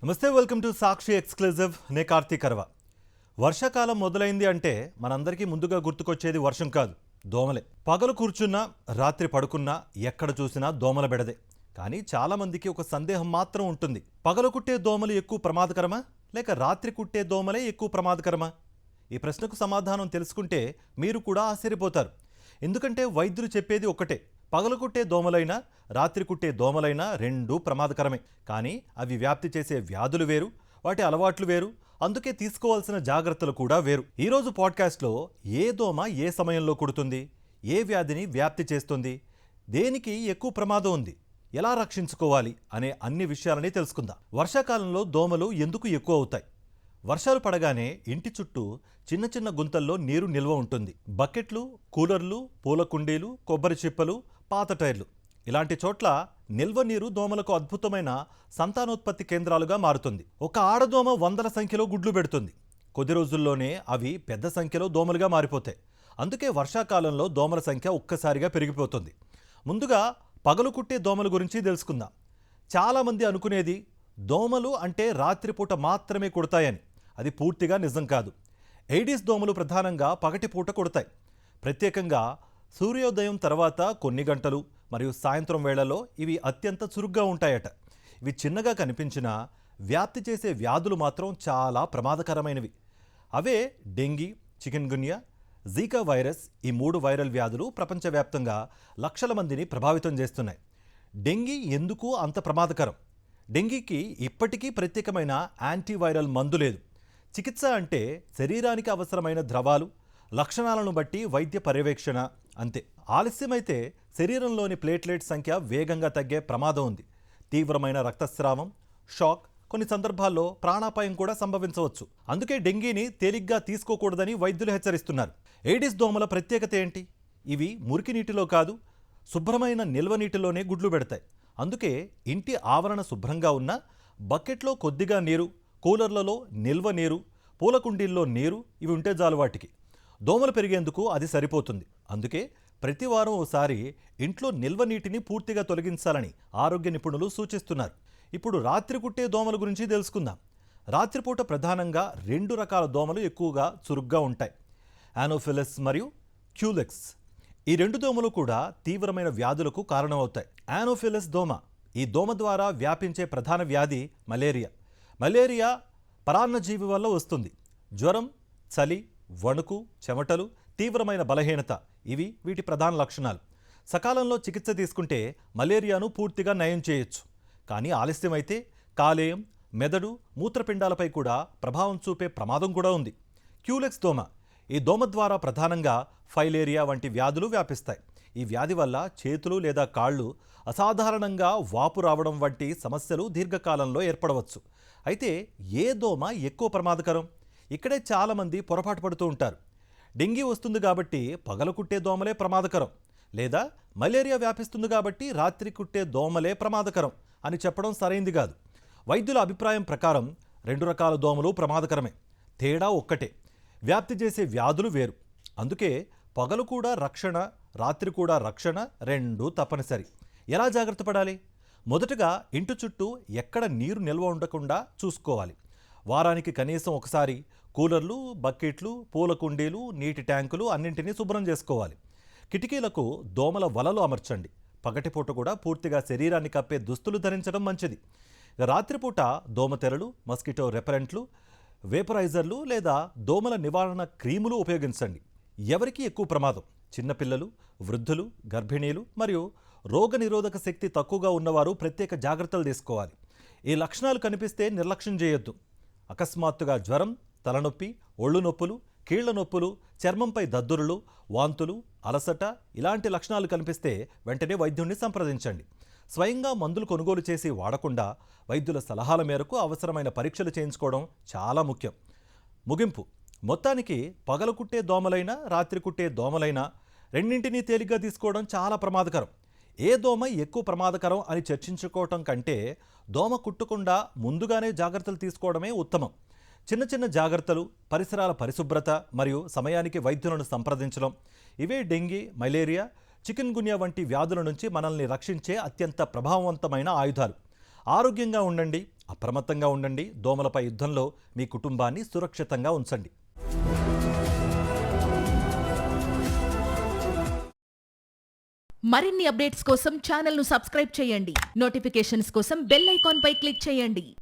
నమస్తే, welcome to Sakshi exclusive. నే కార్తీక్ అర్వ. వర్షాకాలం మొదలైంది అంటే మనందరికీ ముందుగా గుర్తుకొచ్చేది వర్షం కాదు, దోమలే. పగలు కూర్చున్నా, రాత్రి పడుకున్నా ఎక్కడ చూసినా దోమల బెడదే. కానీ చాలామందికి ఒక సందేహం మాత్రం ఉంటుంది. పగలు కుట్టే దోమలు ఎక్కువ ప్రమాదకరమా, లేక రాత్రి కుట్టే దోమలే ఎక్కువ ప్రమాదకరమా? ఈ ప్రశ్నకు సమాధానం తెలుసుకుంటే మీరు కూడా ఆశ్చర్యపోతారు. ఎందుకంటే వైద్యులు చెప్పేది ఒక్కటే: పగలు కుట్టే దోమలైనా, రాత్రి కుట్టే దోమలైనా రెండూ ప్రమాదకరమే. కానీ అవి వ్యాప్తి చేసే వ్యాధులు వేరు, వాటి అలవాట్లు వేరు, అందుకే తీసుకోవాల్సిన జాగ్రత్తలు కూడా వేరు. ఈరోజు పాడ్కాస్ట్లో ఏ దోమ ఏ సమయంలో కుడుతుంది, ఏ వ్యాధిని వ్యాప్తి చేస్తుంది, దేనికి ఎక్కువ ప్రమాదం ఉంది, ఎలా రక్షించుకోవాలి అనే అన్ని విషయాలని తెలుసుకుందాం. వర్షాకాలంలో దోమలు ఎందుకు ఎక్కువ అవుతాయి? వర్షాలు పడగానే ఇంటి చుట్టూ చిన్న చిన్న గుంతల్లో నీరు నిల్వ ఉంటుంది. బకెట్లు, కూలర్లు, పూల కుండీలు, కొబ్బరి చిప్పలు, పాత టైర్లు ఇలాంటి చోట్ల నిల్వ నీరు దోమలకు అద్భుతమైన సంతానోత్పత్తి కేంద్రాలుగా మారుతుంది. ఒక ఆడదోమ వందల సంఖ్యలో గుడ్లు పెడుతుంది. కొద్ది రోజుల్లోనే అవి పెద్ద సంఖ్యలో దోమలుగా మారిపోతాయి. అందుకే వర్షాకాలంలో దోమల సంఖ్య ఒక్కసారిగా పెరిగిపోతుంది. ముందుగా పగలు కుట్టే దోమల గురించి తెలుసుకుందాం. చాలామంది అనుకునేది దోమలు అంటే రాత్రిపూట మాత్రమే కుడతాయని. అది పూర్తిగా నిజం కాదు. ఎయిడిస్ దోమలు ప్రధానంగా పగటిపూట కుడతాయి. ప్రత్యేకంగా సూర్యోదయం తర్వాత కొన్ని గంటలు మరియు సాయంత్రం వేళల్లో ఇవి అత్యంత చురుగ్గా ఉంటాయట. ఇవి చిన్నగా కనిపించినా వ్యాప్తి చేసే వ్యాధులు మాత్రం చాలా ప్రమాదకరమైనవి. అవే డెంగీ, చికెన్ గున్యా, జీకా వైరస్. ఈ 3 వైరల్ వ్యాధులు ప్రపంచవ్యాప్తంగా లక్షల మందిని ప్రభావితం చేస్తున్నాయి. డెంగీ ఎందుకు అంత ప్రమాదకరం? డెంగీకి ఇప్పటికీ ప్రత్యేకమైన యాంటీవైరల్ మందు లేదు. చికిత్స అంటే శరీరానికి అవసరమైన ద్రవాలు, లక్షణాలను బట్టి వైద్య పర్యవేక్షణ అంతే. ఆలస్యమైతే శరీరంలోని ప్లేట్లెట్ సంఖ్య వేగంగా తగ్గే ప్రమాదం ఉంది. తీవ్రమైన రక్తస్రావం, షాక్, కొన్ని సందర్భాల్లో ప్రాణాపాయం కూడా సంభవించవచ్చు. అందుకే డెంగీని తేలిగ్గా తీసుకోకూడదని వైద్యులు హెచ్చరిస్తున్నారు. ఎయిడిస్ దోమల ప్రత్యేకత ఏంటి? ఇవి మురికి నీటిలో కాదు, శుభ్రమైన నిల్వ నీటిలోనే గుడ్లు పెడతాయి. అందుకే ఇంటి ఆవరణ శుభ్రంగా ఉన్న బకెట్లో కొద్దిగా నీరు, కూలర్లలో నిల్వ నీరు, పూల కుండీల్లో నీరు ఇవి ఉంటే చాలు వాటికి. దోమలు పెరిగేందుకు అది సరిపోతుంది. అందుకే ప్రతి వారం ఓసారి ఇంట్లో నిల్వ నీటిని పూర్తిగా తొలగించాలని ఆరోగ్య నిపుణులు సూచిస్తున్నారు. ఇప్పుడు రాత్రి కుట్టే దోమల గురించి తెలుసుకుందాం. రాత్రిపూట ప్రధానంగా 2 రకాల దోమలు ఎక్కువగా చురుగ్గా ఉంటాయి: యానోఫిలస్ మరియు క్యూలెక్స్. ఈ 2 దోమలు కూడా తీవ్రమైన వ్యాధులకు కారణమవుతాయి. యానోఫిలస్ దోమ, ఈ దోమ ద్వారా వ్యాపించే ప్రధాన వ్యాధి మలేరియా. మలేరియా పరాన్నజీవి వల్ల వస్తుంది. జ్వరం, చలి, వణుకు, చెమటలు, తీవ్రమైన బలహీనత ఇవి వీటి ప్రధాన లక్షణాలు. సకాలంలో చికిత్స తీసుకుంటే మలేరియాను పూర్తిగా నయం చేయొచ్చు. కానీ ఆలస్యమైతే కాలేయం, మెదడు, మూత్రపిండాలపై కూడా ప్రభావం చూపే ప్రమాదం కూడా ఉంది. క్యూలెక్స్ దోమ, ఈ దోమ ద్వారా ప్రధానంగా ఫైలేరియా వంటి వ్యాధులు వ్యాపిస్తాయి. ఈ వ్యాధి వల్ల చేతులు లేదా కాళ్ళు అసాధారణంగా వాపు రావడం వంటి సమస్యలు దీర్ఘకాలంలో ఏర్పడవచ్చు. అయితే ఏ దోమ ఎక్కువ ప్రమాదకరం? ఇక్కడే చాలామంది పొరపాటు పడుతూ ఉంటారు. డెంగీ వస్తుంది కాబట్టి పగలు కుట్టే దోమలే ప్రమాదకరం, లేదా మలేరియా వ్యాపిస్తుంది కాబట్టి రాత్రి కుట్టే దోమలే ప్రమాదకరం అని చెప్పడం సరైంది కాదు. వైద్యుల అభిప్రాయం ప్రకారం 2 రకాల దోమలు ప్రమాదకరమే. తేడా ఒక్కటే: వ్యాప్తి చేసే వ్యాధులు వేరు. అందుకే పగలు కూడా రక్షణ, రాత్రి కూడా రక్షణ, రెండూ తప్పనిసరి. ఎలా జాగ్రత్త పడాలి? మొదటగా ఇంటి చుట్టూ ఎక్కడ నీరు నిల్వ ఉండకుండా చూసుకోవాలి. వారానికి కనీసం ఒకసారి కూలర్లు, బకెట్లు, పూల కుండీలు, నీటి ట్యాంకులు అన్నింటినీ శుభ్రం చేసుకోవాలి. కిటికీలకు దోమల వలలు అమర్చండి. పగటిపూట కూడా పూర్తిగా శరీరాన్ని కప్పే దుస్తులు ధరించడం మంచిది. రాత్రిపూట దోమతెరలు, మస్కిటో రెపరెంట్లు, వేపరైజర్లు లేదా దోమల నివారణ క్రీములు ఉపయోగించండి. ఎవరికి ఎక్కువ ప్రమాదం? చిన్నపిల్లలు, వృద్ధులు, గర్భిణీలు మరియు రోగనిరోధక శక్తి తక్కువగా ఉన్నవారు ప్రత్యేక జాగ్రత్తలు తీసుకోవాలి. ఈ లక్షణాలు కనిపిస్తే నిర్లక్ష్యం చేయొద్దు. అకస్మాత్తుగా జ్వరం, తలనొప్పి, ఒళ్ళు నొప్పులు, కీళ్ల నొప్పులు, చర్మంపై దద్దురులు, వాంతులు, అలసట ఇలాంటి లక్షణాలు కనిపిస్తే వెంటనే వైద్యుడిని సంప్రదించండి. స్వయంగా మందులు కొనుగోలు చేసి వాడకుండా వైద్యుల సలహాల మేరకు అవసరమైన పరీక్షలు చేయించుకోవడం చాలా ముఖ్యం. ముగింపు: మొత్తానికి పగలు కుట్టే దోమలైనా, రాత్రి కుట్టే దోమలైనా రెండింటినీ తేలిగ్గా తీసుకోవడం చాలా ప్రమాదకరం. ఏ దోమ ఎక్కువ ప్రమాదకరం అని చర్చించుకోవటం కంటే దోమ కుట్టకుండా ముందుగానే జాగ్రత్తలు తీసుకోవడమే ఉత్తమం. చిన్న చిన్న జాగ్రత్తలు, పరిసరాల పరిశుభ్రత మరియు సమయానికి వైద్యులను సంప్రదించడం ఇవే డెంగీ, మలేరియా, చికెన్ గున్యా వంటి వ్యాధుల నుంచి మనల్ని రక్షించే అత్యంత ప్రభావవంతమైన ఆయుధాలు. ఆరోగ్యంగా ఉండండి, అప్రమత్తంగా ఉండండి. దోమలపై యుద్ధంలో మీ కుటుంబాన్ని సురక్షితంగా ఉంచండి. మరిన్ని అప్డేట్స్ కోసం ఛానల్ను సబ్స్క్రైబ్ చేయండి. నోటిఫికేషన్స్ కోసం బెల్ ఐకాన్ పై క్లిక్ చేయండి.